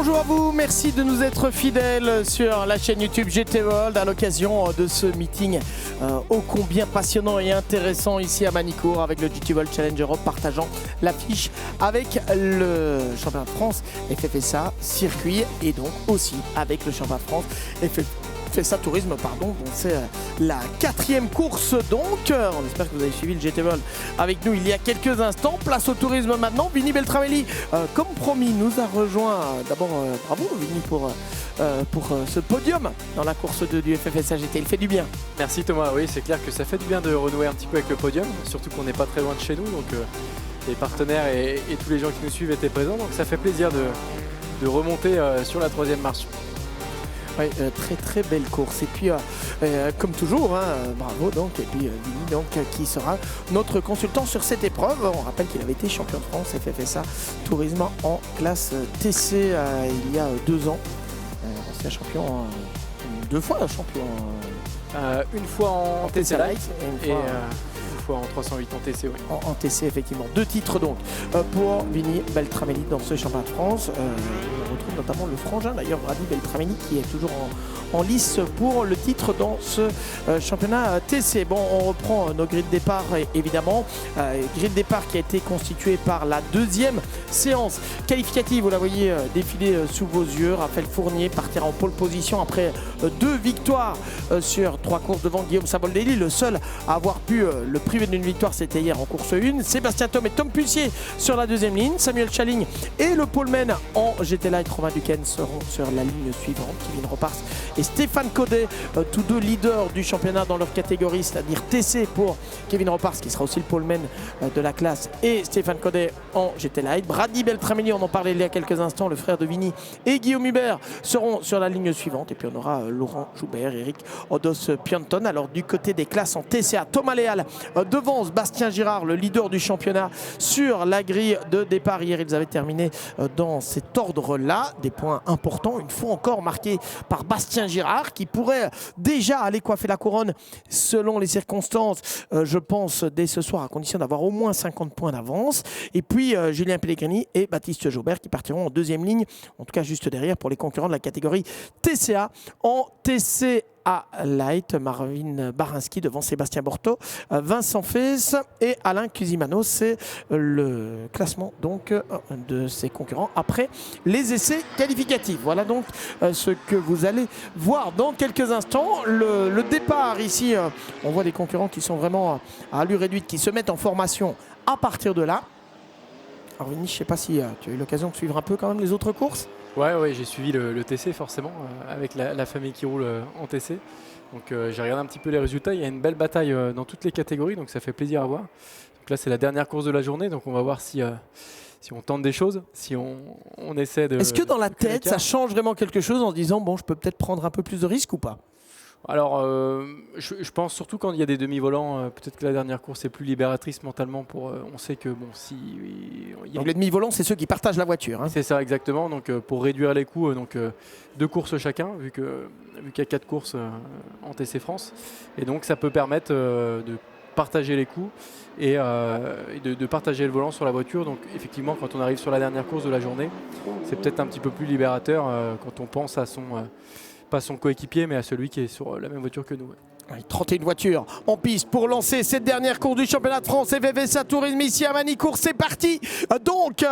Bonjour à vous, merci de nous être fidèles sur la chaîne YouTube GT World à l'occasion de ce meeting ô combien passionnant et intéressant ici à Manicourt avec le GT World Challenge Europe partageant l'affiche avec le championnat de France FFSA circuit et donc aussi avec le championnat de France FFSA Tourisme, pardon. Donc c'est la 4e course donc. On espère que vous avez suivi le GT World avec nous il y a quelques instants. Place au tourisme maintenant. Vinny Beltramelli, comme promis, nous a rejoint. D'abord, bravo Vinny pour ce podium dans la course du FFSA GT. Il fait du bien. Merci Thomas. Oui, c'est clair que ça fait du bien de renouer un petit peu avec le podium, surtout qu'on n'est pas très loin de chez nous. Donc les partenaires et tous les gens qui nous suivent étaient présents. Donc ça fait plaisir de remonter sur la 3e marche. Oui, très belle course et puis comme toujours bravo donc et puis Vinny donc qui sera notre consultant sur cette épreuve. On rappelle qu'il avait été champion de France FFSA Tourisme en classe TC il y a 2 ans. C'est un champion 2 fois champion. Une fois en TC Light et une fois en 308 en TC. Oui. En TC effectivement. 2 titres donc pour Vinny Beltramelli dans ce championnat de France. On retrouve notamment le frangin d'ailleurs Brady Beltramelli qui est toujours en lice pour le titre dans ce championnat TC. Bon, on reprend nos grilles de départ évidemment. Grille de départ qui a été constituée par la 2e séance qualificative. Vous la voyez défiler sous vos yeux. Raphaël Fournier partira en pole position après 2 victoires sur 3 courses devant Guillaume Savoldelli. Le seul à avoir pu le priver d'une victoire, c'était hier en course 1. Sébastien Thom et Tom Pussier sur la 2e ligne. Samuel Chaligne et le poleman en GT Light Romain Duquesne seront sur la ligne suivante. Kevin Repars et Stéphane Codet, tous 2 leaders du championnat dans leur catégorie, c'est-à-dire TC pour Kevin Repars qui sera aussi le poleman de la classe et Stéphane Codet en GT Light. Brady Beltramelli, on en parlait il y a quelques instants, le frère de Vinny et Guillaume Hubert seront sur la ligne suivante. Et puis on aura Laurent Joubert, Eric Odos-Pianton. Alors du côté des classes en TCA, Thomas Léal devant Bastien Girard, le leader du championnat sur la grille de départ. Hier, ils avaient terminé dans cet ordre-là. Des points importants, une fois encore marqués par Bastien Girard, qui pourrait déjà aller coiffer la couronne selon les circonstances, je pense, dès ce soir, à condition d'avoir au moins 50 points d'avance. Et puis Julien Pellegrini et Baptiste Jaubert qui partiront en 2e ligne, en tout cas juste derrière pour les concurrents de la catégorie TCA. En TCA Light, Marvin Barinski devant Sébastien Borto, Vincent Fès et Alain Cusimano. C'est le classement donc de ses concurrents après les essais qualificatifs. Voilà donc ce que vous allez voir dans quelques instants. Le départ ici, on voit des concurrents qui sont vraiment à allure réduite, qui se mettent en formation à partir de là. Alors Vinny, je ne sais pas si tu as eu l'occasion de suivre un peu quand même les autres courses. Ouais, j'ai suivi le TC forcément avec la famille qui roule en TC. Donc j'ai regardé un petit peu les résultats. Il y a une belle bataille dans toutes les catégories, donc ça fait plaisir à voir. Donc là c'est la dernière course de la journée, donc on va voir si on tente des choses, si on essaie de... Est-ce que dans la tête ça change vraiment quelque chose en se disant bon, je peux peut-être prendre un peu plus de risques ou pas? Alors, je pense surtout quand il y a des demi-volants, peut-être que la dernière course est plus libératrice mentalement. On sait que bon, si donc les demi-volants, c'est ceux qui partagent la voiture. Hein. C'est ça exactement. Donc pour réduire les coûts, 2 courses chacun, vu qu'il y a 4 courses en TC France, et donc ça peut permettre de partager les coûts et de partager le volant sur la voiture. Donc effectivement, quand on arrive sur la dernière course de la journée, c'est peut-être un petit peu plus libérateur quand on pense à pas son coéquipier, mais à celui qui est sur la même voiture que nous. 31 voitures en piste pour lancer cette dernière course du championnat de France FFSA Tourisme ici à Manicourt. C'est parti donc.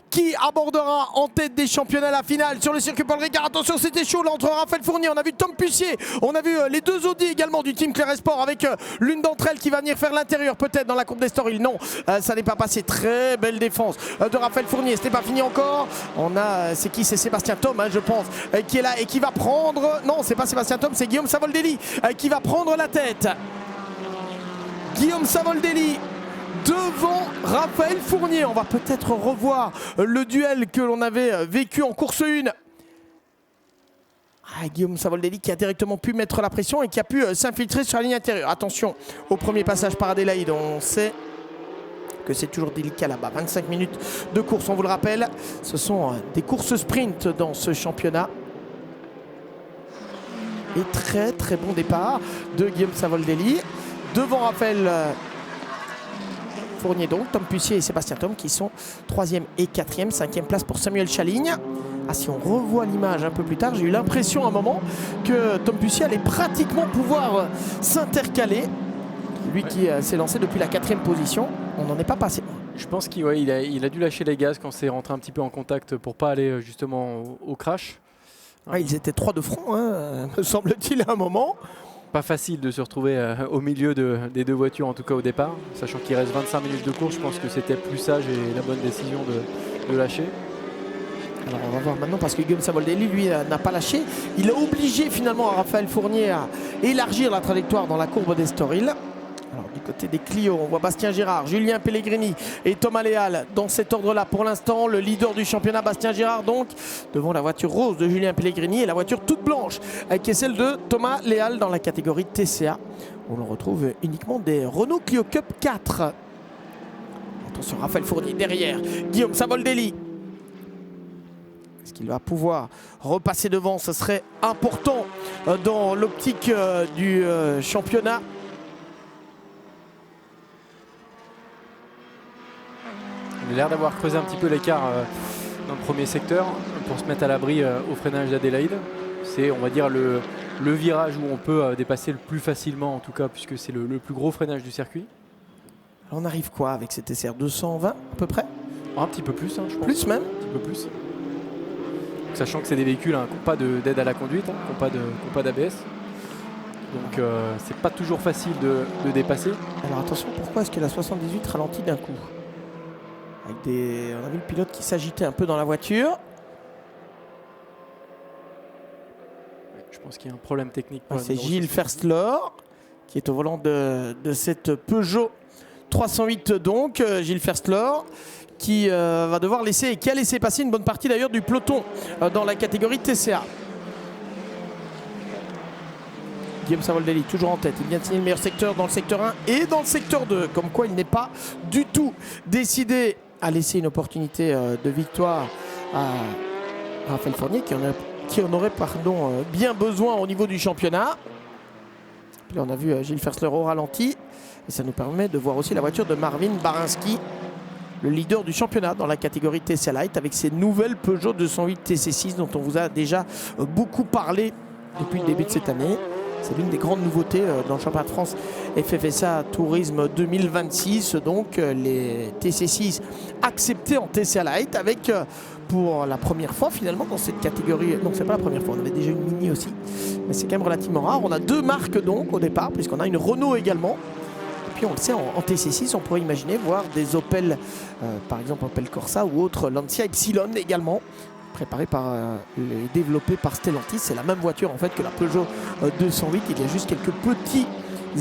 Qui abordera en tête des championnats la finale sur le circuit Paul Ricard. Attention, c'était chaud là entre Raphaël Fournier, on a vu Tom Pussier, on a vu les 2 Audi également du team Clair Sport avec l'une d'entre elles qui va venir faire l'intérieur peut-être dans la courbe des Stories. Non, ça n'est pas passé. Très belle défense de Raphaël Fournier. C'était pas fini encore. On a, c'est qui? C'est Sébastien Thom, je pense, qui est là et qui va prendre. Non, c'est pas Sébastien Thom, c'est Guillaume Savoldelli qui va prendre la tête. Guillaume Savoldelli devant Raphaël Fournier. On va peut-être revoir le duel que l'on avait vécu en course 1. Guillaume Savoldelli qui a directement pu mettre la pression et qui a pu s'infiltrer sur la ligne intérieure. Attention au premier passage par Adélaïde. On sait que c'est toujours délicat là-bas. 25 minutes de course, on vous le rappelle. Ce sont des courses sprint dans ce championnat. Et très bon départ de Guillaume Savoldelli. Devant Raphaël Fournier donc, Tom Pussier et Sébastien Thom qui sont 3e et 4e, 5e place pour Samuel Chaligne. Ah, si on revoit l'image un peu plus tard, j'ai eu l'impression à un moment que Tom Bussier allait pratiquement pouvoir s'intercaler. Lui qui s'est lancé depuis la 4e position, on n'en est pas passé. Je pense qu'il a dû lâcher les gaz quand c'est rentré un petit peu en contact pour pas aller justement au crash. Ouais, ils étaient 3 de front, hein, me semble-t-il, à un moment. Pas facile de se retrouver au milieu des 2 voitures, en tout cas au départ. Sachant qu'il reste 25 minutes de course, je pense que c'était plus sage et la bonne décision de lâcher. Alors on va voir maintenant parce que Guillaume Savoldelli, lui, n'a pas lâché. Il a obligé finalement Raphaël Fournier à élargir la trajectoire dans la courbe d'Estoril. Alors du côté des Clio, on voit Bastien Girard, Julien Pellegrini et Thomas Léal dans cet ordre-là. Pour l'instant, le leader du championnat, Bastien Girard, donc devant la voiture rose de Julien Pellegrini et la voiture toute blanche qui est celle de Thomas Léal dans la catégorie TCA, où l'on retrouve uniquement des Renault Clio Cup 4. Attention, Raphaël Fournier derrière, Guillaume Savoldelli. Est-ce qu'il va pouvoir repasser devant? Ce serait important dans l'optique du championnat. Il a l'air d'avoir creusé un petit peu l'écart dans le premier secteur pour se mettre à l'abri au freinage d'Adélaïde. C'est, on va dire, le virage où on peut dépasser le plus facilement, en tout cas, puisque c'est le plus gros freinage du circuit. Alors on arrive quoi avec cet SR 220 à peu près? Un petit peu plus, hein, je pense. Plus même? Un petit peu plus. Sachant que c'est des véhicules qui n'ont pas d'aide à la conduite, qui n'ont pas d'ABS. Donc c'est pas toujours facile de dépasser. Alors attention, pourquoi est-ce que la 78 ralentit d'un coup? On a vu le pilote qui s'agitait un peu dans la voiture. Je pense qu'il y a un problème technique. C'est Gilles Ferstler qui est au volant de cette Peugeot 308 donc. Gilles Ferstler qui va devoir laisser et qui a laissé passer une bonne partie d'ailleurs du peloton dans la catégorie TCA. Guillaume Savoldelli toujours en tête, il vient de signer le meilleur secteur dans le secteur 1 et dans le secteur 2, comme quoi il n'est pas du tout décidé à laisser une opportunité de victoire à Raphaël Fournier qui en aurait bien besoin au niveau du championnat. Puis là on a vu Gilles Ferstler au ralenti et ça nous permet de voir aussi la voiture de Marvin Barinski, le leader du championnat dans la catégorie TCA Light avec ses nouvelles Peugeot 208 TC6 dont on vous a déjà beaucoup parlé depuis le début de cette année. C'est l'une des grandes nouveautés dans le championnat de France FFSA Tourisme 2026. Donc les TC6 acceptés en TCA Light avec pour la première fois finalement dans cette catégorie. Non, c'est pas la première fois, on avait déjà une Mini aussi. Mais c'est quand même relativement rare. On a 2 marques donc au départ puisqu'on a une Renault également. Et puis on le sait, en TC6 on pourrait imaginer voir des Opel, par exemple Opel Corsa ou autre Lancia Ypsilon également. Préparé par et développé par Stellantis. C'est la même voiture en fait que la Peugeot 208. Il y a juste quelques petits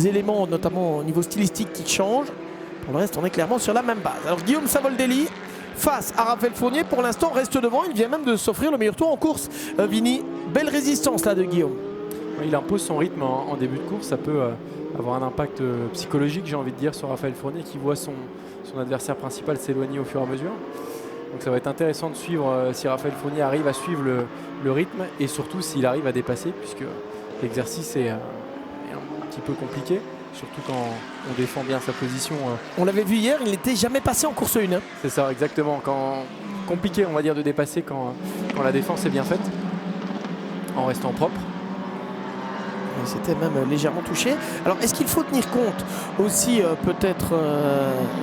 éléments, notamment au niveau stylistique, qui changent. Pour le reste, on est clairement sur la même base. Alors Guillaume Savoldelli face à Raphaël Fournier, pour l'instant reste devant. Il vient même de s'offrir le meilleur tour en course. Vini, belle résistance là de Guillaume. Il impose son rythme en début de course. Ça peut avoir un impact psychologique, j'ai envie de dire, sur Raphaël Fournier qui voit son adversaire principal s'éloigner au fur et à mesure. Donc ça va être intéressant de suivre si Raphaël Fournier arrive à suivre le rythme et surtout s'il arrive à dépasser, puisque l'exercice est un petit peu compliqué, surtout quand on défend bien sa position. On l'avait vu hier, il n'était jamais passé en course 1. Hein. C'est ça, exactement. Compliqué, on va dire, de dépasser quand la défense est bien faite, en restant propre. C'était même légèrement touché. Alors est-ce qu'il faut tenir compte aussi peut-être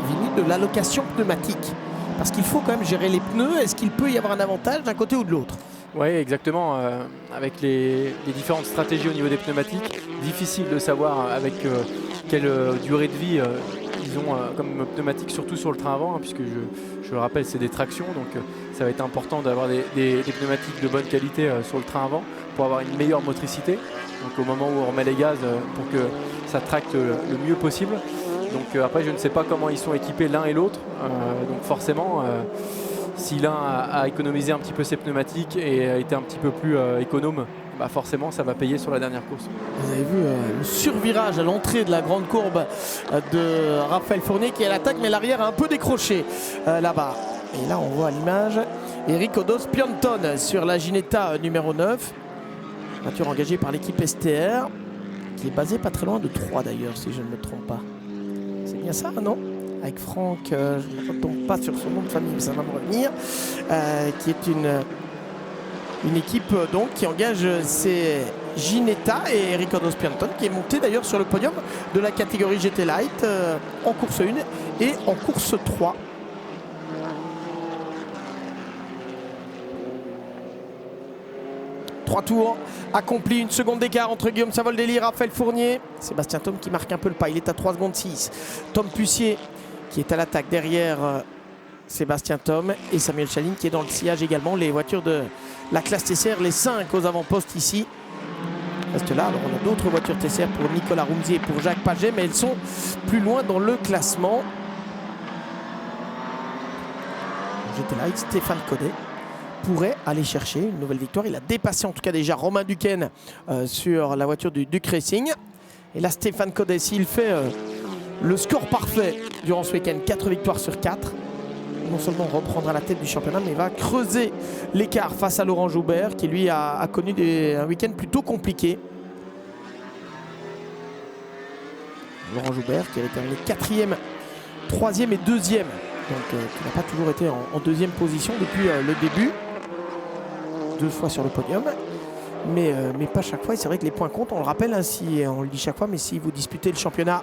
Vini de l'allocation pneumatique? Parce qu'il faut quand même gérer les pneus. Est-ce qu'il peut y avoir un avantage d'un côté ou de l'autre? Oui, exactement. Avec les différentes stratégies au niveau des pneumatiques, difficile de savoir avec quelle durée de vie ils ont comme pneumatique, surtout sur le train avant, hein, puisque je le rappelle, c'est des tractions. Donc ça va être important d'avoir des pneumatiques de bonne qualité sur le train avant pour avoir une meilleure motricité. Donc au moment où on remet les gaz pour que ça tracte le mieux possible. Donc après, je ne sais pas comment ils sont équipés l'un et l'autre. Donc forcément, si l'un a économisé un petit peu ses pneumatiques et a été un petit peu plus économe, bah forcément, ça va payer sur la dernière course. Vous avez vu le survirage à l'entrée de la grande courbe de Raphaël Fournier qui est à l'attaque, mais l'arrière a un peu décroché là-bas. Et là, on voit à l'image Eric Odos Pianton sur la Ginetta numéro 9. Voiture engagée par l'équipe STR, qui est basée pas très loin de Troyes d'ailleurs, si je ne me trompe pas. C'est bien ça, non? Avec Franck, je ne retombe pas sur son nom de famille, mais ça va me revenir, qui est une Une équipe donc qui engage c'est Ginetta et Ricardo Spianton qui est monté d'ailleurs sur le podium de la catégorie GT Light en course 1 et en course 3. Trois tours accomplis, une seconde d'écart entre Guillaume Savoldelli et Raphaël Fournier. Sébastien Thom qui marque un peu le pas, il est à 3 secondes 6. Tom Pussier qui est à l'attaque derrière Sébastien Thom et Samuel Chaline qui est dans le sillage également. Les voitures de la classe TCR, les 5 aux avant-postes ici. Reste là, alors on a d'autres voitures TCR pour Nicolas Rumzi et pour Jacques Paget, mais elles sont plus loin dans le classement. GT Light, Stéphane Codet pourrait aller chercher une nouvelle victoire. Il a dépassé en tout cas déjà Romain Duquesne sur la voiture du Duc Racing. Et là, Stéphane Codet, s'il fait le score parfait durant ce week-end, 4 victoires sur 4, non seulement reprendra la tête du championnat, mais va creuser l'écart face à Laurent Joubert, qui lui a connu un week-end plutôt compliqué. Laurent Joubert qui avait terminé 4e, 3e et 2e. Donc qui n'a pas toujours été en 2e position depuis le début. 2 fois sur le podium. Mais pas chaque fois. Et c'est vrai que les points comptent. On le rappelle, hein, on le dit chaque fois, mais si vous disputez le championnat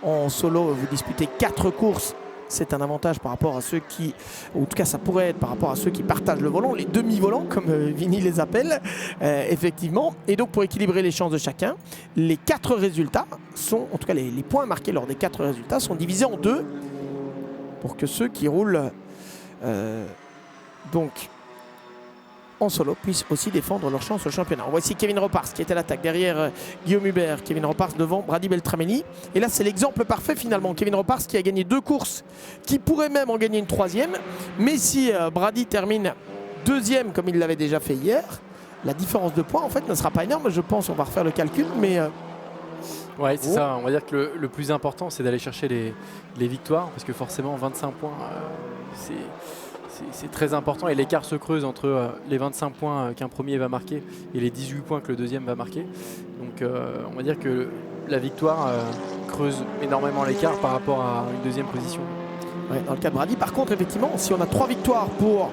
en solo, vous disputez 4 courses. C'est un avantage par rapport à ceux qui, ou en tout cas ça pourrait être par rapport à ceux qui partagent le volant, les demi-volants comme Vinny les appelle, effectivement. Et donc pour équilibrer les chances de chacun, les 4 résultats sont, en tout cas les points marqués lors des 4 résultats sont divisés en 2 pour que ceux qui roulent donc en solo puissent aussi défendre leur chance au championnat. Voici Kevin Repars qui est à l'attaque derrière Guillaume Hubert. Kevin Repars devant Brady Beltramelli. Et là, c'est l'exemple parfait finalement. Kevin Repars qui a gagné 2 courses, qui pourrait même en gagner une 3e. Mais si Brady termine 2e comme il l'avait déjà fait hier, la différence de points en fait ne sera pas énorme. Je pense, on va refaire le calcul, mais... Ouais, c'est ça. On va dire que le plus important, c'est d'aller chercher les victoires. Parce que forcément, 25 points, c'est très important et l'écart se creuse entre les 25 points qu'un premier va marquer et les 18 points que le deuxième va marquer. Donc on va dire que la victoire creuse énormément l'écart par rapport à une 2e position. Ouais, dans le cas de Brady, par contre, effectivement, si on a 3 victoires pour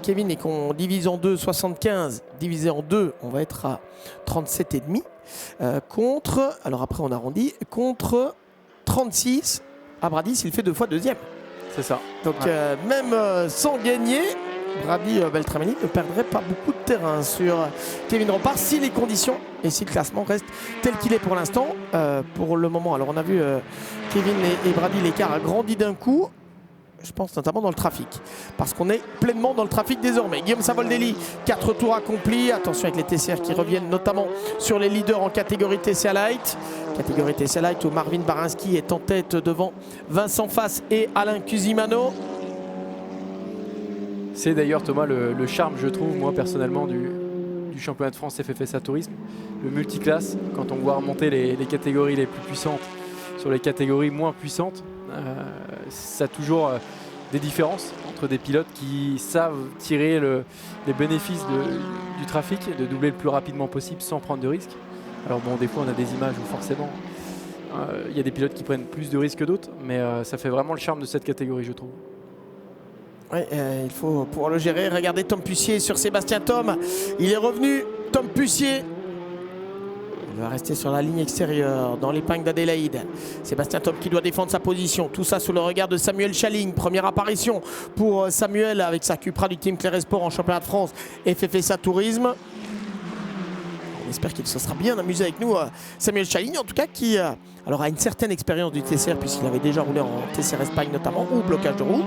Kevin et qu'on divise en 2, 75 divisé en 2, on va être à 37,5 contre, alors après on arrondit, contre 36 à Brady s'il fait 2 fois 2e. C'est ça. Donc même sans gagner, Brady Beltramelli ne perdrait pas beaucoup de terrain sur Kevin Repars si les conditions et si le classement reste tel qu'il est pour l'instant. Pour le moment, alors on a vu Kevin et Brady, l'écart a grandi d'un coup. Je pense notamment dans le trafic, parce qu'on est pleinement dans le trafic désormais. Guillaume Savoldelli, 4 tours accomplis. Attention avec les TCR qui reviennent notamment sur les leaders en catégorie TCR Light. Catégorie TCR Light où Marvin Barinski est en tête devant Vincent Fass et Alain Cusimano. C'est d'ailleurs, Thomas, le charme, je trouve, moi personnellement, du championnat de France FFSA Tourisme. Le multiclasse, quand on voit remonter les catégories les plus puissantes sur les catégories moins puissantes, ça a toujours des différences entre des pilotes qui savent tirer les bénéfices du trafic, de doubler le plus rapidement possible sans prendre de risques. Alors bon, des fois on a des images où forcément il y a des pilotes qui prennent plus de risques que d'autres, mais ça fait vraiment le charme de cette catégorie, je trouve. Ouais, il faut pouvoir le gérer. Regardez Tom Pussier sur Sébastien Thom. Il est revenu, Tom Pussier. Il va rester sur la ligne extérieure dans l'épingle d'Adélaïde. Sébastien Thom qui doit défendre sa position. Tout ça sous le regard de Samuel Chaling. Première apparition pour Samuel avec sa Cupra du Team Clair Sport en championnat de France FFSA Tourisme. On espère qu'il se sera bien amusé avec nous. Samuel Chaling en tout cas qui alors a une certaine expérience du TCR puisqu'il avait déjà roulé en TCR Espagne notamment ou blocage de roue.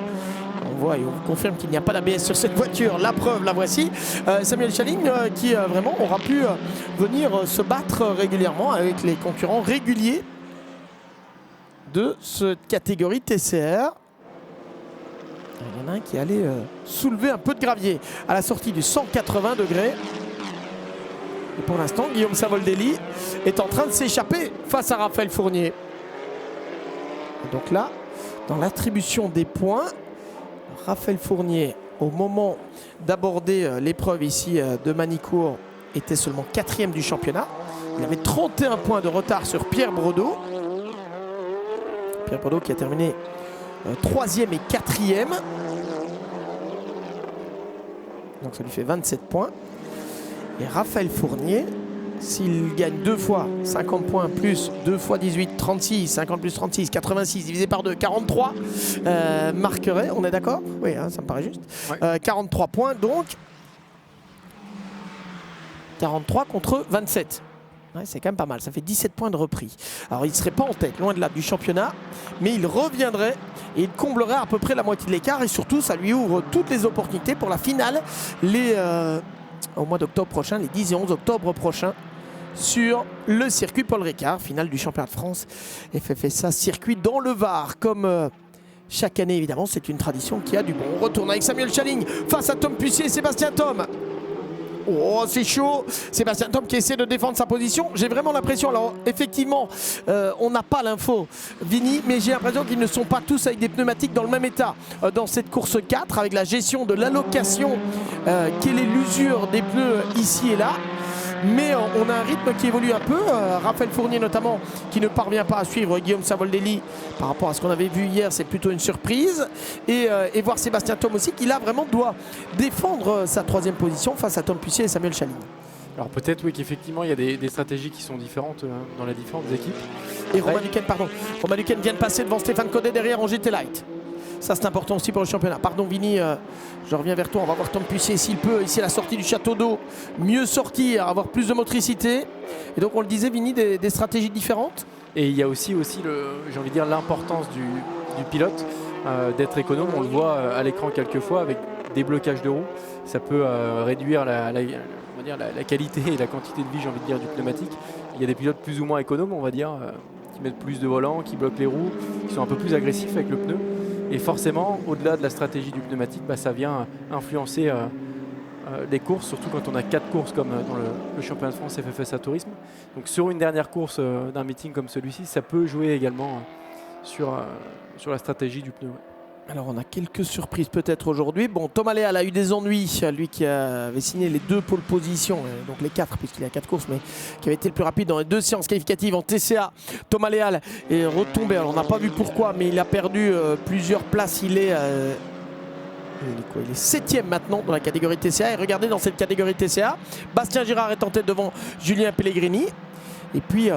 On voit et on vous confirme qu'il n'y a pas d'ABS sur cette voiture. La preuve, la voici. Samuel Chaling qui vraiment aura pu venir se battre régulièrement avec les concurrents réguliers de cette catégorie TCR. Il y en a un qui allait soulever un peu de gravier à la sortie du 180 degrés. Et pour l'instant, Guillaume Savoldelli est en train de s'échapper face à Raphaël Fournier. Et donc là, dans l'attribution des points, Raphaël Fournier, au moment d'aborder l'épreuve ici de Manicourt, était seulement 4e du championnat. Il avait 31 points de retard sur Pierre Bredeau. Pierre Bredeau qui a terminé 3e et 4e. Donc ça lui fait 27 points. Et Raphaël Fournier, s'il gagne 2 fois 50 points plus 2 fois 18, 36, 50 plus 36, 86 divisé par 2, 43, marquerait, on est d'accord? Oui, hein, ça me paraît juste. Ouais. 43 points, donc 43 contre 27. Ouais, c'est quand même pas mal, ça fait 17 points de repris. Alors il ne serait pas en tête, loin de là, du championnat, mais il reviendrait et il comblerait à peu près la moitié de l'écart et surtout ça lui ouvre toutes les opportunités pour la finale au mois d'octobre prochain, les 10 et 11 octobre prochains, sur le circuit Paul Ricard, finale du championnat de France FFSA circuit dans le Var, comme chaque année évidemment, c'est une tradition qui a du bon. On retourne avec Samuel Chaling face à Tom Puissier et Sébastien Thom. Oh, c'est chaud. Sébastien Thom qui essaie de défendre sa position. J'ai vraiment l'impression, alors effectivement, on n'a pas l'info, Vini, mais j'ai l'impression qu'ils ne sont pas tous avec des pneumatiques dans le même état dans cette course 4, avec la gestion de l'allocation, quelle est l'usure des pneus ici et là. Mais on a un rythme qui évolue un peu. Raphaël Fournier notamment qui ne parvient pas à suivre Guillaume Savoldelli par rapport à ce qu'on avait vu hier, c'est plutôt une surprise. Et voir Sébastien Thom aussi qui là vraiment doit défendre sa 3e position face à Tom Puissier et Samuel Chaling. Alors peut-être oui qu'effectivement il y a des stratégies qui sont différentes dans les différentes équipes. Et Romain Duquesne, pardon. Romain Duquesne vient de passer devant Stéphane Codet derrière en GT Light. Ça c'est important aussi pour le championnat. Pardon Vini, je reviens vers toi. On va voir Tom Puissier s'il peut, ici à la sortie du château d'eau, mieux sortir, avoir plus de motricité. Et donc on le disait Vini, des stratégies différentes. Et il y a aussi j'ai envie de dire l'importance du pilote d'être économe. On le voit à l'écran quelques fois avec des blocages de roues. Ça peut réduire la qualité et la quantité de vie, j'ai envie de dire, du pneumatique. Il y a des pilotes plus ou moins économes, on va dire, qui mettent plus de volant, qui bloquent les roues, qui sont un peu plus agressifs avec le pneu. Et forcément, au-delà de la stratégie du pneumatique, ça vient influencer les courses, surtout quand on a 4 courses comme dans le championnat de France FFSA Tourisme. Donc sur une dernière course d'un meeting comme celui-ci, ça peut jouer également sur la stratégie du pneu. Alors on a quelques surprises peut-être aujourd'hui. Bon, Thomas Léal a eu des ennuis, lui qui avait signé les 2 pôles position, donc les 4 puisqu'il a 4 courses, mais qui avait été le plus rapide dans les 2 séances qualificatives en TCA. Thomas Léal est retombé, alors on n'a pas vu pourquoi, mais il a perdu plusieurs places. Il est 7e maintenant dans la catégorie TCA. Et regardez dans cette catégorie TCA, Bastien Girard est en tête devant Julien Pellegrini. Et puis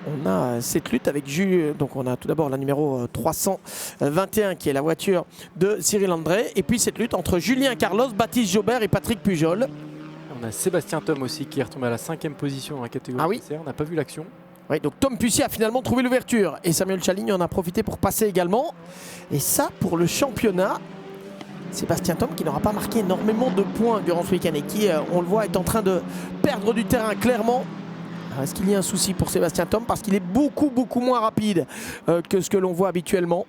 on a cette lutte avec Jules. Donc on a tout d'abord la numéro 321 qui est la voiture de Cyril André. Et puis cette lutte entre Julien Carlos, Baptiste Jobert et Patrick Pujol. On a Sébastien Thom aussi qui est retombé à la 5e position dans la catégorie TCA. On n'a pas vu l'action. Oui, donc Tom Puissier a finalement trouvé l'ouverture. Et Samuel Chaling en a profité pour passer également. Et ça pour le championnat. Sébastien Thom qui n'aura pas marqué énormément de points durant ce week-end et qui, on le voit, est en train de perdre du terrain clairement. Est-ce qu'il y a un souci pour Sébastien Thom? Parce qu'il est beaucoup moins rapide que ce que l'on voit habituellement.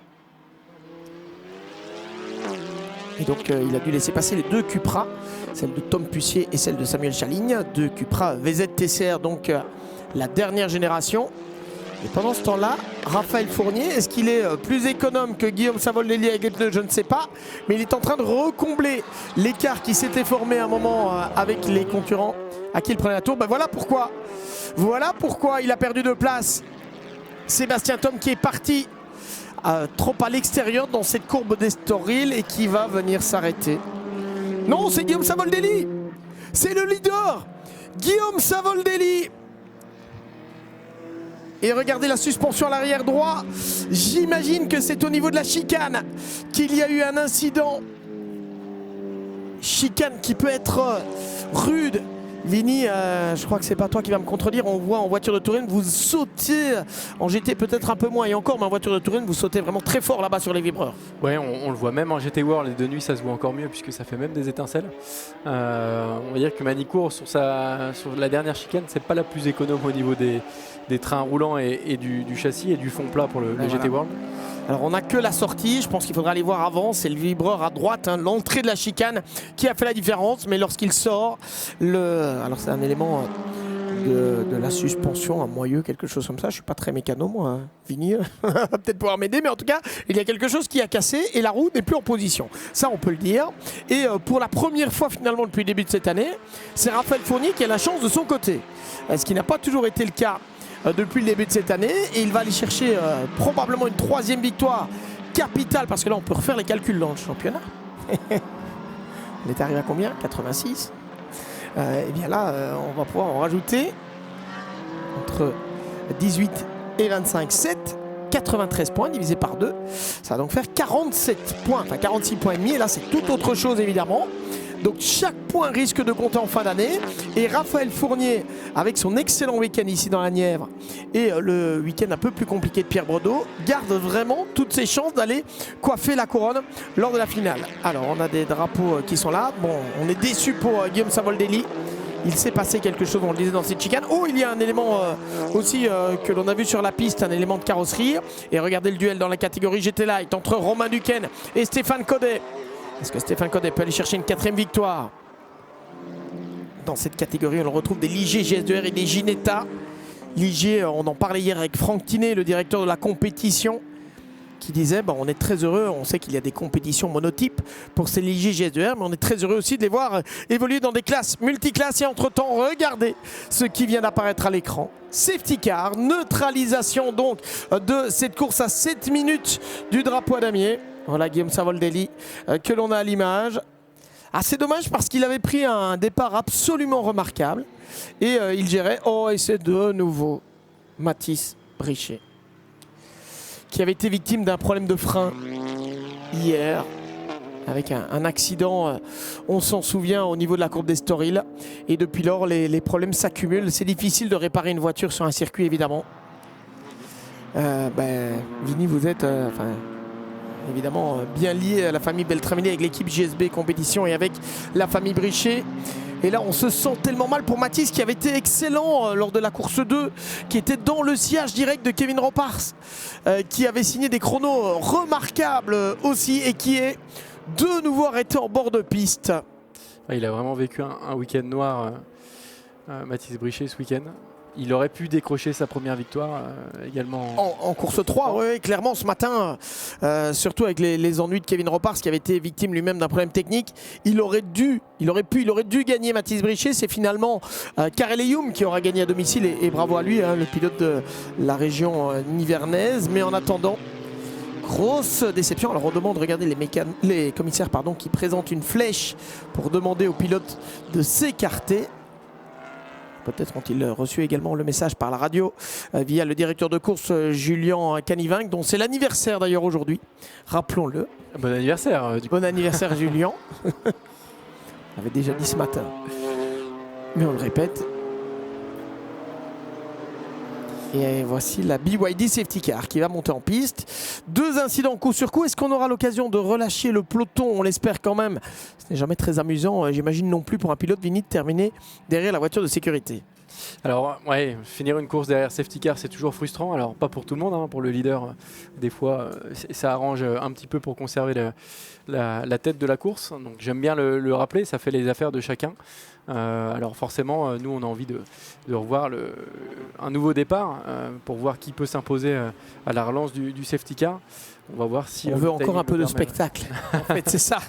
Et donc il a dû laisser passer les 2 Cupra, celle de Tom Puissier et celle de Samuel Chaling. 2 Cupra VZ-TCR, donc la dernière génération. Et pendant ce temps-là, Raphaël Fournier, est-ce qu'il est plus économe que Guillaume Savoldelli avec les pneus? Je ne sais pas. Mais il est en train de recombler l'écart qui s'était formé à un moment avec les concurrents à qui il prenait la tour. Voilà pourquoi. Voilà pourquoi il a perdu de place. Sébastien Thom qui est parti trop à l'extérieur dans cette courbe d'Estoril et qui va venir s'arrêter. Non, c'est Guillaume Savoldelli. C'est le leader. Guillaume Savoldelli. Et regardez la suspension à l'arrière droit. J'imagine que c'est au niveau de la chicane qu'il y a eu un incident. Chicane qui peut être rude. Vini, je crois que c'est pas toi qui va me contredire. On voit en voiture de Tourine, vous sautez en GT peut-être un peu moins. Et encore, mais en voiture de Tourine, vous sautez vraiment très fort là-bas sur les vibreurs. Ouais, on le voit même en GT World et de nuit, ça se voit encore mieux puisque ça fait même des étincelles. On va dire que Manicourt sur la dernière chicane, c'est pas la plus économe au niveau des trains roulants et du châssis et du fond plat pour le GT World. Alors on n'a que la sortie, je pense qu'il faudra aller voir avant, c'est le vibreur à droite, l'entrée de la chicane qui a fait la différence, mais lorsqu'il sort, alors c'est un élément de la suspension, un moyeu, quelque chose comme ça, je ne suis pas très mécano moi, Vini va peut-être pouvoir m'aider, mais en tout cas il y a quelque chose qui a cassé et la roue n'est plus en position, ça on peut le dire. Et pour la première fois finalement depuis le début de cette année, c'est Raphaël Fournier qui a la chance de son côté, ce qui n'a pas toujours été le cas depuis le début de cette année, et il va aller chercher probablement une 3e victoire capitale, parce que là on peut refaire les calculs dans le championnat. On est arrivé à combien? 86. Et bien là, on va pouvoir en rajouter entre 18 et 25, 7. 93 points divisé par 2. Ça va donc faire 47 points, enfin 46 points et demi. Et là, c'est tout autre chose évidemment. Donc chaque point risque de compter en fin d'année. Et Raphaël Fournier, avec son excellent week-end ici dans la Nièvre et le week-end un peu plus compliqué de Pierre Bredeau, garde vraiment toutes ses chances d'aller coiffer la couronne lors de la finale. Alors on a des drapeaux qui sont là. Bon, on est déçu pour Guillaume Savoldelli. Il s'est passé quelque chose, on le disait dans cette chicane. Oh, il y a un élément aussi que l'on a vu sur la piste, un élément de carrosserie. Et regardez le duel dans la catégorie GT Light entre Romain Duquesne et Stéphane Codet. Est-ce que Stéphane Codet peut aller chercher une 4e victoire? Dans cette catégorie, on retrouve des Ligier GS2R et des Ginetta. Ligier, on en parlait hier avec Franck Tinet, le directeur de la compétition, qui disait on est très heureux, on sait qu'il y a des compétitions monotypes pour ces Ligier GS2R, mais on est très heureux aussi de les voir évoluer dans des classes multiclasses. Et entre-temps, regardez ce qui vient d'apparaître à l'écran. Safety car, neutralisation donc de cette course à 7 minutes du drapeau à damier. Voilà Guillaume Savoldelli que l'on a à l'image. C'est dommage parce qu'il avait pris un départ absolument remarquable et il gérait. Oh, et c'est de nouveau Mathis Brichet qui avait été victime d'un problème de frein hier avec un accident, on s'en souvient, au niveau de la courbe d'Estoril. Et depuis lors, les problèmes s'accumulent. C'est difficile de réparer une voiture sur un circuit, évidemment. Vini, vous êtes évidemment bien lié à la famille Beltramini avec l'équipe GSB Compétition et avec la famille Brichet. Et là, on se sent tellement mal pour Mathis qui avait été excellent lors de la course 2, qui était dans le sillage direct de Kevin Rompars, qui avait signé des chronos remarquables aussi et qui est de nouveau arrêté en bord de piste. Il a vraiment vécu un week-end noir, Mathis Brichet, ce week-end. Il aurait pu décrocher sa première victoire également. En course 3, oui, clairement ce matin, surtout avec les ennuis de Kevin Rompars qui avait été victime lui-même d'un problème technique. Il aurait dû gagner Mathis Brichet. C'est finalement Karel Eyoum qui aura gagné à domicile et bravo à lui, le pilote de la région nivernaise. Mais en attendant, grosse déception. Alors on demande, regardez les commissaires qui présentent une flèche pour demander aux pilotes de s'écarter. Peut-être ont-ils reçu également le message par la radio via le directeur de course Julien Canivinck, dont c'est l'anniversaire d'ailleurs aujourd'hui. Rappelons-le. Bon anniversaire. Bon anniversaire Julien. On l'avait déjà dit ce matin. Mais on le répète. Et voici la BYD Safety Car qui va monter en piste. 2 incidents coup sur coup. Est-ce qu'on aura l'occasion de relâcher le peloton? On l'espère quand même. Ce n'est jamais très amusant, j'imagine non plus pour un pilote Vini de terminer derrière la voiture de sécurité. Alors ouais, finir une course derrière Safety Car, c'est toujours frustrant. Alors pas pour tout le monde, pour le leader, des fois ça arrange un petit peu pour conserver la tête de la course. Donc j'aime bien le rappeler, ça fait les affaires de chacun. Alors forcément, nous on a envie de revoir un nouveau départ pour voir qui peut s'imposer à la relance du Safety Car. On va voir si on veut encore un peu de spectacle. En fait, c'est ça.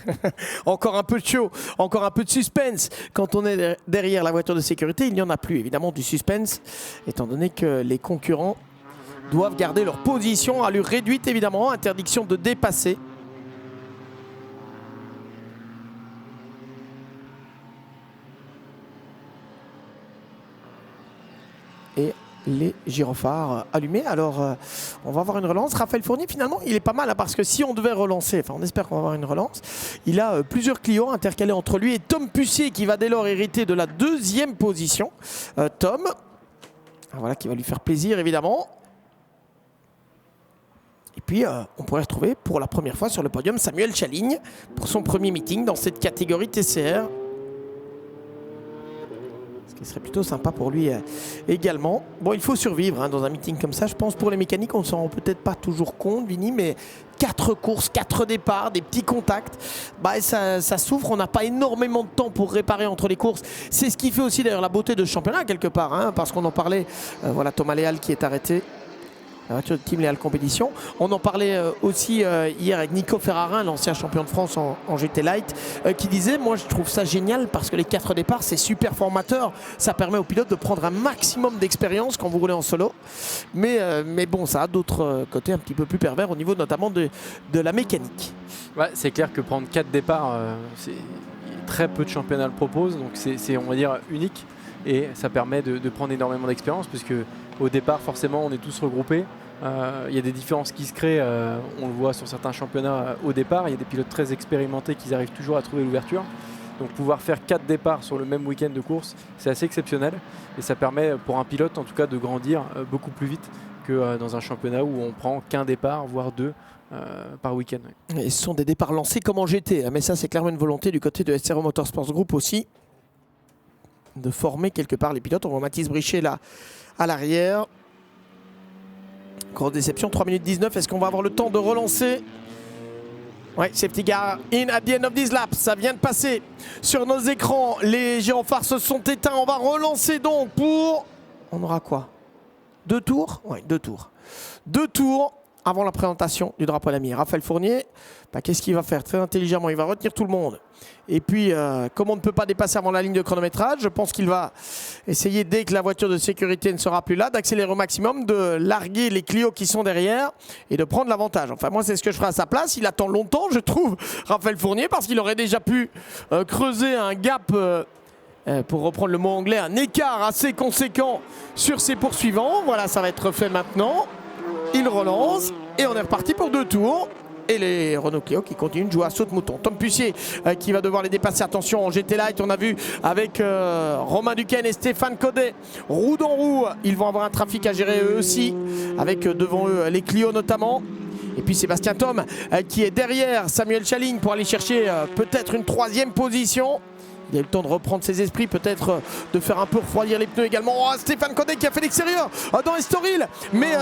Encore un peu de show, encore un peu de suspense. Quand on est derrière la voiture de sécurité, il n'y en a plus évidemment du suspense, étant donné que les concurrents doivent garder leur position, allure réduite évidemment, interdiction de dépasser. Et les gyrophares allumés. Alors, on va avoir une relance. Raphaël Fournier, finalement, il est pas mal parce que si on devait relancer, on espère qu'on va avoir une relance, il a plusieurs Clio intercalés entre lui et Tom Pussier qui va dès lors hériter de la 2e position. Tom, voilà, qui va lui faire plaisir évidemment. Et puis, on pourrait retrouver pour la première fois sur le podium Samuel Chaligne pour son premier meeting dans cette catégorie TCR. Ce qui serait plutôt sympa pour lui également. Bon, il faut survivre dans un meeting comme ça. Je pense pour les mécaniques, on ne s'en rend peut-être pas toujours compte, Vini, mais 4 courses, 4 départs, des petits contacts, ça souffre. On n'a pas énormément de temps pour réparer entre les courses. C'est ce qui fait aussi d'ailleurs la beauté de ce championnat quelque part, parce qu'on en parlait. Voilà Thomas Léal qui est arrêté. La voiture de Team Léal Compétition. On en parlait aussi hier avec Nico Ferrarin, l'ancien champion de France en GT Light, qui disait, moi je trouve ça génial parce que les 4 départs c'est super formateur. Ça permet aux pilotes de prendre un maximum d'expérience quand vous roulez en solo. Mais bon, ça a d'autres côtés un petit peu plus pervers au niveau notamment de la mécanique. Ouais, c'est clair que prendre 4 départs, très peu de championnats le proposent, donc c'est on va dire unique et ça permet de prendre énormément d'expérience puisque au départ forcément on est tous regroupés. Il y a des différences qui se créent, on le voit sur certains championnats au départ, il y a des pilotes très expérimentés qui arrivent toujours à trouver l'ouverture. Donc pouvoir faire 4 départs sur le même week-end de course, c'est assez exceptionnel et ça permet pour un pilote en tout cas de grandir beaucoup plus vite que dans un championnat où on prend qu'un départ, voire 2 par week-end. Et ce sont des départs lancés comme en GT, mais ça c'est clairement une volonté du côté de SRO Motorsports Group aussi de former quelque part les pilotes. On voit Mathis Brichet là à l'arrière. Grosse déception, 3 minutes 19, est-ce qu'on va avoir le temps de relancer? Ouais, safety car in at the end of this lap, ça vient de passer sur nos écrans. Les gyrophares se sont éteints. On va relancer donc pour... On aura quoi? 2 tours? Ouais, 2 tours. 2 tours avant la présentation du drapeau à l'ami. Raphaël Fournier, qu'est-ce qu'il va faire? Très intelligemment, il va retenir tout le monde. Et puis, comme on ne peut pas dépasser avant la ligne de chronométrage, je pense qu'il va essayer, dès que la voiture de sécurité ne sera plus là, d'accélérer au maximum, de larguer les Clio qui sont derrière et de prendre l'avantage. Enfin, moi, c'est ce que je ferai à sa place. Il attend longtemps, je trouve, Raphaël Fournier, parce qu'il aurait déjà pu creuser un gap, pour reprendre le mot anglais, un écart assez conséquent sur ses poursuivants. Voilà, ça va être fait maintenant. Il relance et on est reparti pour 2 tours. Et les Renault Clio qui continuent de jouer à saut de mouton. Tom Pucier qui va devoir les dépasser. Attention, en GT Light, on a vu avec Romain Duquesne et Stéphane Codet, roue dans roue. Ils vont avoir un trafic à gérer eux aussi, avec devant eux les Clio notamment. Et puis Sébastien Thom qui est derrière Samuel Chaligne pour aller chercher peut-être une 3e position. Il a eu le temps de reprendre ses esprits, peut-être de faire un peu refroidir les pneus également. Oh, Stéphane Codet qui a fait l'extérieur dans Estoril. Mais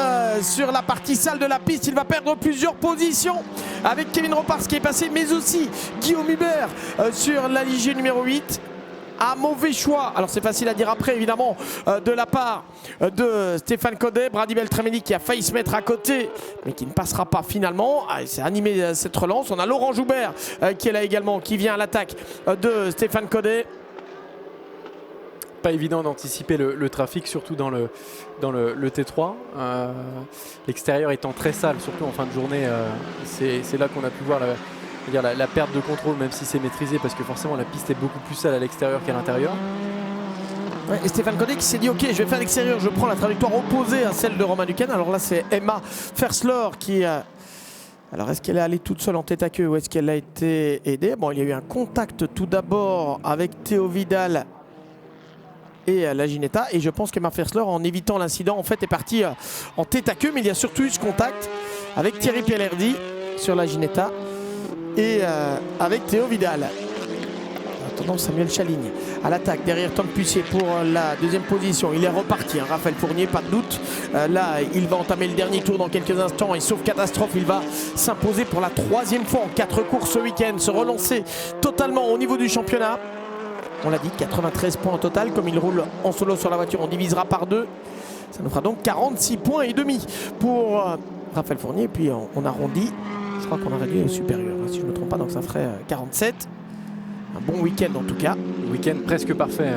sur la partie sale de la piste, il va perdre plusieurs positions avec Kevin Ropars qui est passé, mais aussi Guillaume Hubert sur la Ligier numéro 8. Un mauvais choix, alors c'est facile à dire après évidemment, de la part de Stéphane Codet. Brady Beltramini qui a failli se mettre à côté mais qui ne passera pas finalement. C'est animé cette relance. On a Laurent Joubert qui est là également, qui vient à l'attaque de Stéphane Codet. Pas évident d'anticiper le trafic, surtout dans le T3. L'extérieur étant très sale, surtout en fin de journée, c'est là qu'on a pu voir la perte de contrôle, même si c'est maîtrisé, parce que forcément la piste est beaucoup plus sale à l'extérieur qu'à l'intérieur. Ouais, et Stéphane Codet qui s'est dit ok, je vais faire l'extérieur, je prends la trajectoire opposée à celle de Romain Duquesne. Alors là c'est Emma Ferslor qui alors est-ce qu'elle est allée toute seule en tête à queue ou est-ce qu'elle a été aidée? Bon, il y a eu un contact tout d'abord avec Théo Vidal et la Ginetta, et je pense qu'Emma Ferslor, en évitant l'incident, en fait est partie en tête à queue, mais il y a surtout eu ce contact avec Thierry Pellerdi sur la Ginetta et avec Théo Vidal. En attendant, Samuel Chaligne à l'attaque derrière Tom Pucier pour la 2e position. Il est reparti, hein, Raphaël Fournier, pas de doute. Là, il va entamer le dernier tour dans quelques instants et sauf catastrophe, il va s'imposer pour la 3e fois en 4 courses ce week-end, se relancer totalement au niveau du championnat. On l'a dit, 93 points au total. Comme il roule en solo sur la voiture, on divisera par 2. Ça nous fera donc 46 points et demi pour Raphaël Fournier. Et puis on arrondit. Je crois qu'on a réduit au supérieur, si je ne me trompe pas, donc ça ferait 47. Un bon week-end en tout cas. Week-end presque parfait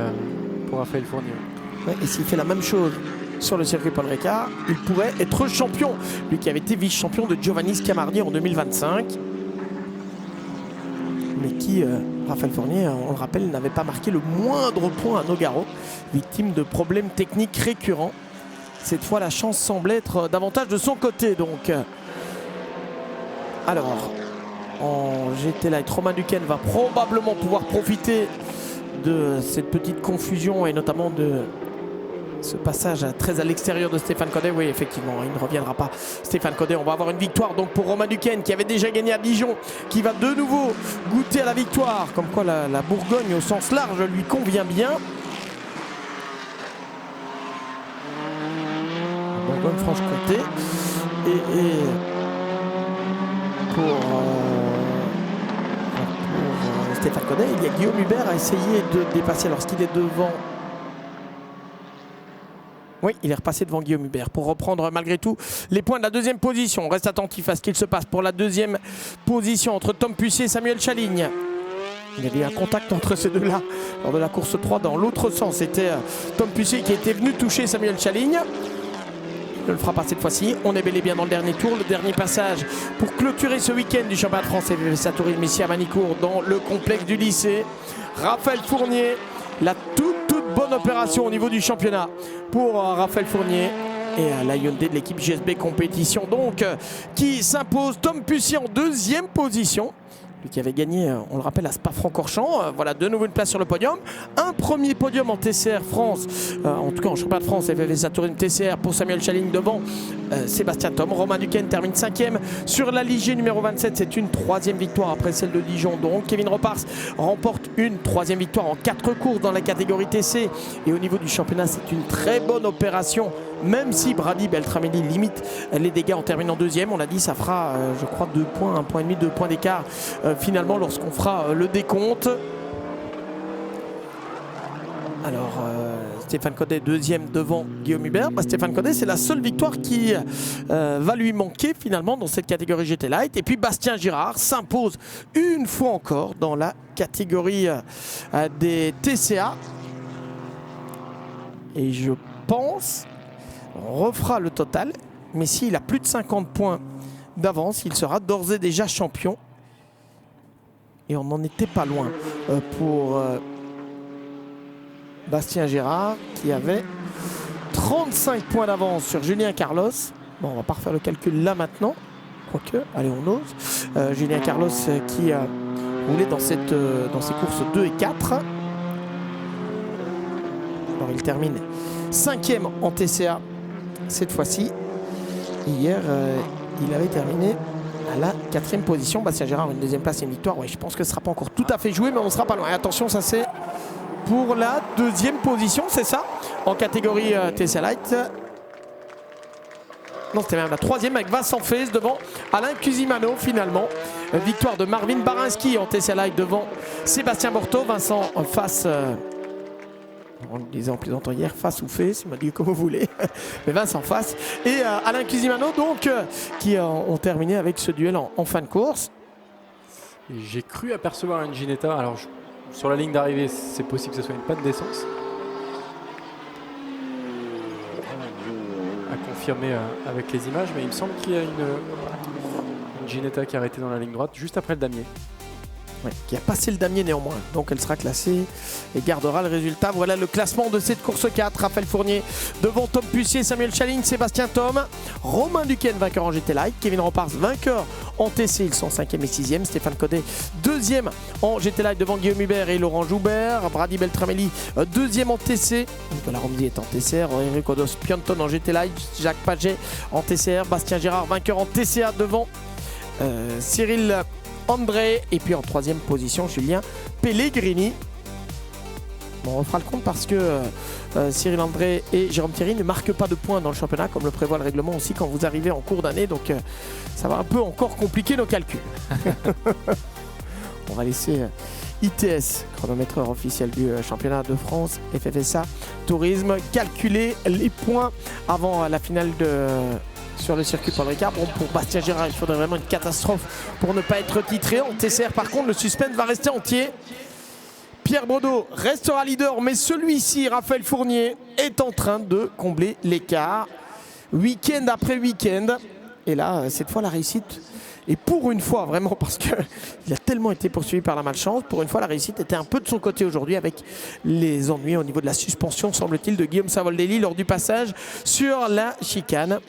pour Raphaël Fournier. Ouais, et s'il fait la même chose sur le circuit Paul Ricard, il pourrait être champion. Lui qui avait été vice-champion de Giovanni Scamardi en 2025. Mais qui, Raphaël Fournier, on le rappelle, n'avait pas marqué le moindre point à Nogaro, victime de problèmes techniques récurrents. Cette fois, la chance semble être davantage de son côté. Donc, alors, en GT Light, Romain Duquesne va probablement pouvoir profiter de cette petite confusion et notamment de ce passage très à l'extérieur de Stéphane Codet. Oui, effectivement, il ne reviendra pas. Stéphane Codet, on va avoir une victoire donc pour Romain Duquesne qui avait déjà gagné à Dijon, qui va de nouveau goûter à la victoire. Comme quoi la Bourgogne au sens large lui convient bien. Bourgogne-Franche-Comté. Et pour Stéphane Codet, il y a Guillaume Hubert à essayer de dépasser lorsqu'il est devant. Oui, il est repassé devant Guillaume Hubert pour reprendre malgré tout les points de la 2e position. On reste attentif à ce qu'il se passe pour la 2e position entre Tom Pucier et Samuel Chaligne. Il y avait un contact entre ces deux-là lors de la course 3 dans l'autre sens. C'était Tom Pucier qui était venu toucher Samuel Chaligne. ne le fera pas cette fois-ci. On est bel et bien dans le dernier tour, le dernier passage pour clôturer ce week-end du championnat de France FFSA Tourisme ici à Manicourt dans le complexe du lycée. Raphaël Fournier, la toute bonne opération au niveau du championnat pour Raphaël Fournier. Et la Hyundai de l'équipe GSB Compétition donc qui s'impose. Tom Pussier en deuxième position. Lui qui avait gagné, on le rappelle, à Spa-Francorchamps. Voilà, de nouveau une place sur le podium. Un premier podium en TCR France, en tout cas en championnat de France, FFSA Tourisme TCR pour Samuel Chaling devant Sébastien Thom. Romain Duquesne termine 5e sur la Ligier numéro 27. C'est une 3e victoire après celle de Dijon. Donc Kevin Repars remporte une 3e victoire en 4 courses dans la catégorie TC. Et au niveau du championnat, c'est une très bonne opération. Même si Brady Beltramini limite les dégâts en terminant 2e, on l'a dit, ça fera, je crois, 2 points, 1,5 point, 2 points d'écart finalement lorsqu'on fera le décompte. Alors, Stéphane Codet 2e devant Guillaume Hubert. Stéphane Codet, c'est la seule victoire qui va lui manquer finalement dans cette catégorie GT Light. Et puis Bastien Girard s'impose une fois encore dans la catégorie des TCA. Et je pense... on refera le total, mais s'il a plus de 50 points d'avance, il sera d'ores et déjà champion. Et on n'en était pas loin pour Bastien Girard, qui avait 35 points d'avance sur Julien Carlos. Bon, on va pas refaire le calcul là maintenant, quoique, allez, on ose. Julien Carlos qui roulait dans ces courses 2 et 4. Alors il termine 5e en TCA. Cette fois-ci, hier, il avait terminé à la 4e position. Bastien Girard, une 2e place et une victoire. Ouais, je pense que ce ne sera pas encore tout à fait joué, mais on ne sera pas loin. Et attention, ça c'est pour la 2e position, c'est ça, en catégorie TCA Light. Non, c'était même la 3e avec Vincent Fez devant Alain Cusimano finalement. Victoire de Marvin Barinski en TCA Light devant Sébastien Borto. Vincent en face... on le disait en plaisantant hier, face ou fait, c'est m'a dit comme vous voulez, mais Vincent face. Et Alain Cusimano donc qui ont terminé avec ce duel en fin de course. J'ai cru apercevoir une Ginetta. Alors sur la ligne d'arrivée, c'est possible que ce soit une panne d'essence. À confirmer avec les images, mais il me semble qu'il y a une Ginetta qui a arrêté dans la ligne droite juste après le damier. Ouais, qui a passé le damier néanmoins, donc elle sera classée et gardera le résultat. Voilà le classement de cette course 4. Raphaël Fournier devant Tom Pussier, Samuel Chaling, Sébastien Thom, Romain Duquesne vainqueur en GT Light, Kevin Repars vainqueur en TC, ils sont 5e et 6e, Stéphane Codet 2e en GT Light devant Guillaume Hubert et Laurent Joubert, Brady Beltramelli 2e en TC, Nicolas Romdi est en TCR, Eric Odos Pianton en GT Light, Jacques Paget en TCR, Bastien Girard vainqueur en TCA devant Cyril André, et puis en 3e position Julien Pellegrini. Bon, on refera le compte parce que Cyril André et Jérôme Thierry ne marquent pas de points dans le championnat comme le prévoit le règlement aussi quand vous arrivez en cours d'année, donc ça va un peu encore compliquer nos calculs. On va laisser ITS, chronométreur officiel du championnat de France FFSA Tourisme, calculer les points avant la finale sur le circuit Paul Ricard. Bon, pour Bastien Girard, il faudrait vraiment une catastrophe pour ne pas être titré. En TCR, par contre, le suspense va rester entier. Pierre Brodeau restera leader, mais celui-ci, Raphaël Fournier, est en train de combler l'écart. Week-end après week-end. Et là, cette fois, la réussite. Et pour une fois, vraiment, parce qu'il a tellement été poursuivi par la malchance, pour une fois, la réussite était un peu de son côté aujourd'hui avec les ennuis au niveau de la suspension, semble-t-il, de Guillaume Savoldelli lors du passage sur la chicane.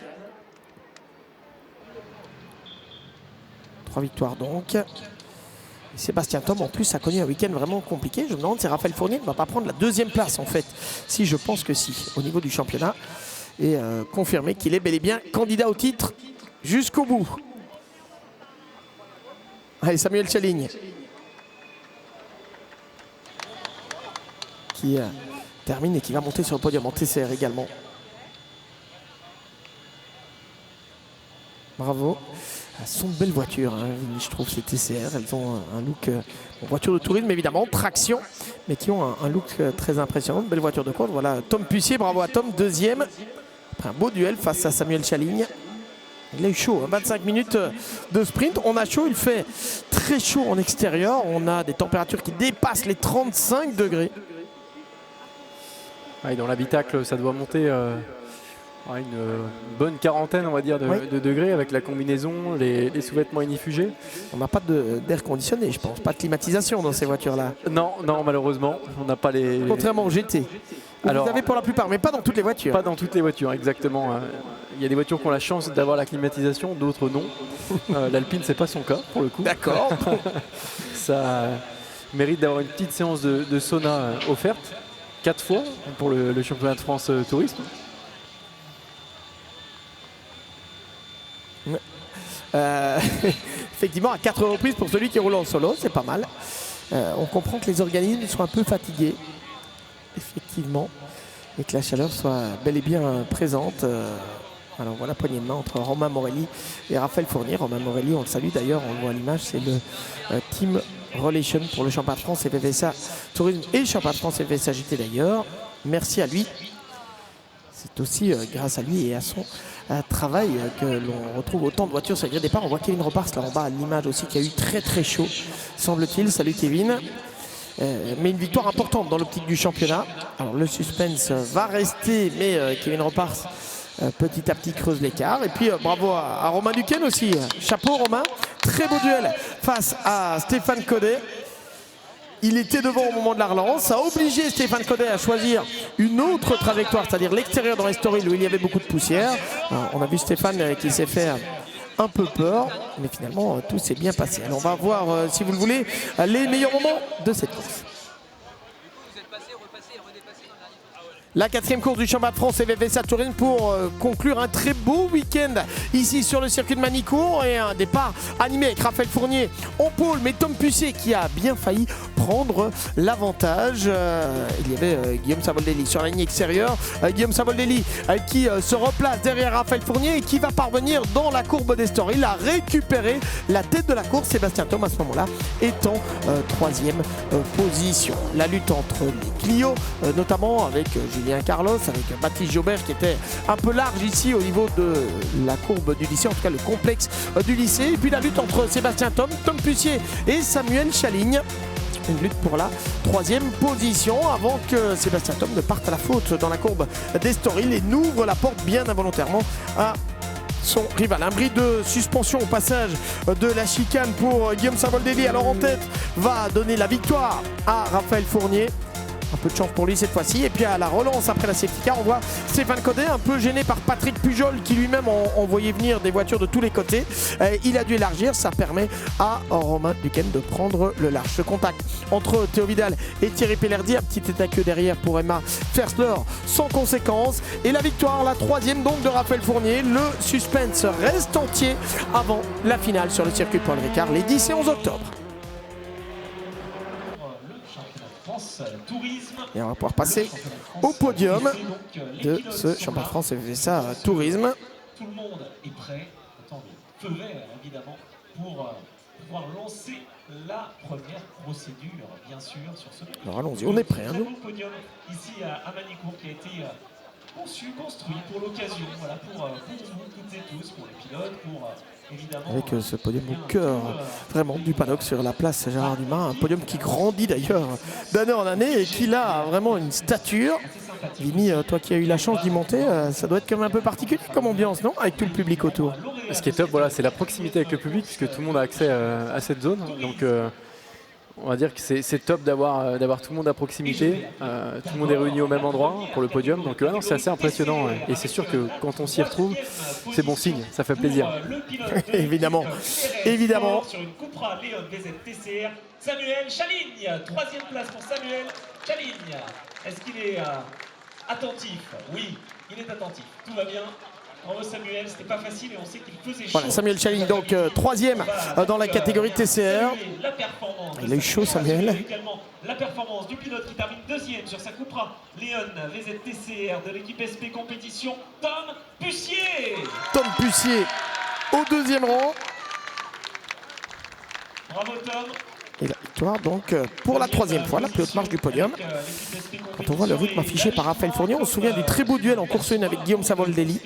3 victoires donc. Et Sébastien Thom en plus a connu un week-end vraiment compliqué. Je me demande si Raphaël Fournier ne va pas prendre la 2e place en fait. Si, je pense que si, au niveau du championnat. Et confirmer qu'il est bel et bien candidat au titre jusqu'au bout. Allez, Samuel Chaling qui termine et qui va monter sur le podium en TCR également. Bravo. Elles sont de belles voitures, hein, je trouve, ces TCR. Elles ont un look, voiture de tourisme évidemment, traction, mais qui ont un look très impressionnant. Belle voiture de course. Voilà, Tom Pussier, bravo à Tom, 2e. Après un beau duel face à Samuel Chaling. Il a eu chaud, hein, 25 minutes de sprint. On a chaud, il fait très chaud en extérieur. On a des températures qui dépassent les 35 degrés. Ouais, dans l'habitacle, ça doit monter Ouais, une bonne quarantaine, on va dire, de degrés avec la combinaison, les sous-vêtements inifugés. On n'a pas d'air conditionné, je pense. Pas de climatisation dans ces voitures-là. Non, non, malheureusement, on n'a pas les... Contrairement au GT. Alors, vous avez pour la plupart, mais pas dans toutes les voitures. Pas dans toutes les voitures, exactement. Il y a des voitures qui ont la chance d'avoir la climatisation, d'autres non. L'Alpine, c'est pas son cas, pour le coup. D'accord. Ça mérite d'avoir une petite séance de sauna offerte, 4 fois pour le championnat de France tourisme. Effectivement, à 4 reprises pour celui qui roule en solo, c'est pas mal. On comprend que les organismes sont un peu fatigués, effectivement, et que la chaleur soit bel et bien présente. Alors voilà, poignée de main entre Romain Morelli et Raphaël Fournier. Romain Morelli, on le salue d'ailleurs, on le voit à l'image, c'est le Team Relation pour le championnat de France et FFSA Tourisme et le championnat de France et FFSA GT d'ailleurs. Merci à lui. C'est aussi grâce à lui et à son travail que l'on retrouve autant de voitures sur la grille départ. On voit Kevin Repars là en bas à l'image aussi qui a eu très très chaud, semble-t-il. Salut Kevin. Mais une victoire importante dans l'optique du championnat. Alors le suspense va rester, mais Kevin Repars petit à petit creuse l'écart. Et puis bravo à Romain Duquesne aussi. Chapeau Romain. Très beau duel face à Stéphane Codet. Il était devant au moment de la relance. Ça a obligé Stéphane Codet à choisir une autre trajectoire, c'est-à-dire l'extérieur dans l'Estoril où il y avait beaucoup de poussière. Alors, on a vu Stéphane qui s'est fait un peu peur, mais finalement tout s'est bien passé. Alors on va voir, si vous le voulez, les meilleurs moments de cette course. La 4e course du championnat de France et FFSA Tourisme pour conclure un très beau week-end ici sur le circuit de Manicourt et un départ animé avec Raphaël Fournier en pôle, mais Tom Pucet qui a bien failli prendre l'avantage. Il y avait Guillaume Savoldelli sur la ligne extérieure. Guillaume Savoldelli qui se replace derrière Raphaël Fournier et qui va parvenir dans la courbe d'Estoril à récupérer la tête de la course. Sébastien Thom à ce moment-là est en 3e position. La lutte entre les Clio, notamment avec Julien Carlos, avec Baptiste Jobert qui était un peu large ici au niveau de la courbe du lycée, en tout cas le complexe du lycée. Et puis la lutte entre Sébastien Thom, Tom Pucet et Samuel Chaligne. Une lutte pour la 3e position avant que Sébastien Thom ne parte à la faute dans la courbe d'Estoril et n'ouvre la porte bien involontairement à son rival. Un bris de suspension au passage de la chicane pour Guillaume Savoldelli. Alors en tête va donner la victoire à Raphaël Fournier. Un peu de chance pour lui cette fois-ci. Et puis à la relance après la safety car, on voit Stéphane Codet un peu gêné par Patrick Pujol qui lui-même envoyait venir des voitures de tous les côtés. Il a dû élargir. Ça permet à Romain Duquesne de prendre le large. Ce contact entre Théo Vidal et Thierry Pellerdi. Un petit état queue derrière pour Emma Fersler sans conséquence. Et la victoire, la 3e donc de Raphaël Fournier. Le suspense reste entier avant la finale sur le circuit Paul Ricard les 10 et 11 octobre. Et on va pouvoir passer au podium de ce championnat de France et FFSA Tourisme. Tout le monde est prêt. Attendez, feu vert évidemment pour pouvoir lancer la première procédure, bien sûr, sur ce. Alors allons-y, on est prêt. Un podium ici à Manicourt qui a été conçu, construit pour l'occasion, voilà, pour vous toutes et tous, pour les pilotes, pour évidemment. Avec ce podium au cœur vraiment du paddock sur la place Gérard Dumas, un podium qui grandit d'ailleurs d'année en année et qui a vraiment une stature. Vini, toi qui as eu la chance d'y monter, ça doit être quand même un peu particulier comme ambiance, non? Avec tout le public autour. Ce qui est top, voilà, c'est la proximité avec le public puisque tout le monde a accès à cette zone. Donc on va dire que c'est top d'avoir tout le monde à proximité. Tout le monde est réuni au même endroit pour le podium. Donc c'est assez impressionnant. Et c'est sûr que quand on s'y retrouve, c'est bon signe, ça fait plaisir. Évidemment, évidemment. Sur une Cupra Leon VZ TCR, Samuel Chaligne, 3e place pour Samuel Chaligne. Est-ce qu'il est attentif? Oui, il est attentif. Tout va bien. Bravo Samuel, c'était pas facile et on sait qu'il faisait chaud. Voilà, Samuel Chaligne donc 3e dans la catégorie TCR. Il a eu chaud Samuel. Également la performance du pilote qui termine 2e sur sa Cupra Leon VZ TCR de l'équipe SP Compétition, Tom Pucier. Tom Pucier au 2e rang. Bravo Tom. Et la victoire donc pour la 3e fois, la plus haute marche du podium. Quand on voit le rythme affiché par Raphaël Fournier, on se souvient du très beau duel en course 1 avec Guillaume Savoldelli.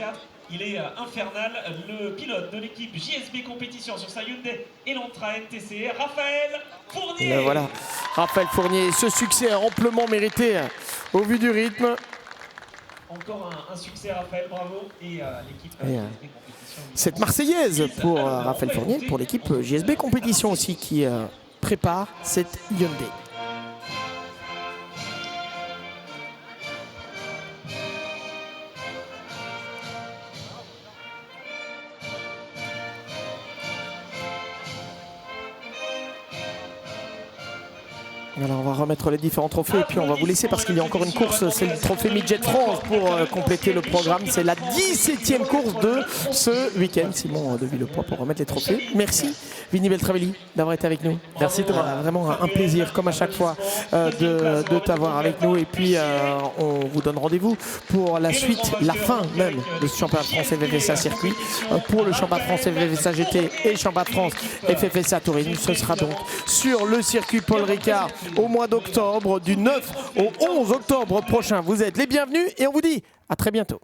Il est infernal, le pilote de l'équipe JSB Compétition sur sa Hyundai Elantra NTCR, Raphaël Fournier. Et voilà, Raphaël Fournier, ce succès amplement mérité au vu du rythme. encore un succès, Raphaël, bravo. Et l'équipe JSB Compétition. Cette Marseillaise pour Raphaël Fournier, pour l'équipe JSB Compétition aussi qui prépare cette Hyundai. Alors on va remettre les différents trophées et puis on va vous laisser parce qu'il y a encore une course, c'est le trophée Midget France pour compléter le programme. C'est la 17e course de ce week-end. Simon de Villepoix pour remettre les trophées. Merci Vinny Beltramelli d'avoir été avec nous. Merci Thomas. Vraiment un plaisir comme à chaque fois de t'avoir avec nous. Et puis on vous donne rendez-vous pour la suite, la fin même de ce championnat de France FFSA circuit. Pour le championnat de France FFSA GT et championnat de France FFSA Touring. Ce sera donc sur le circuit Paul Ricard au mois d'octobre, du 9 au 11 octobre prochain. Vous êtes les bienvenus et on vous dit à très bientôt.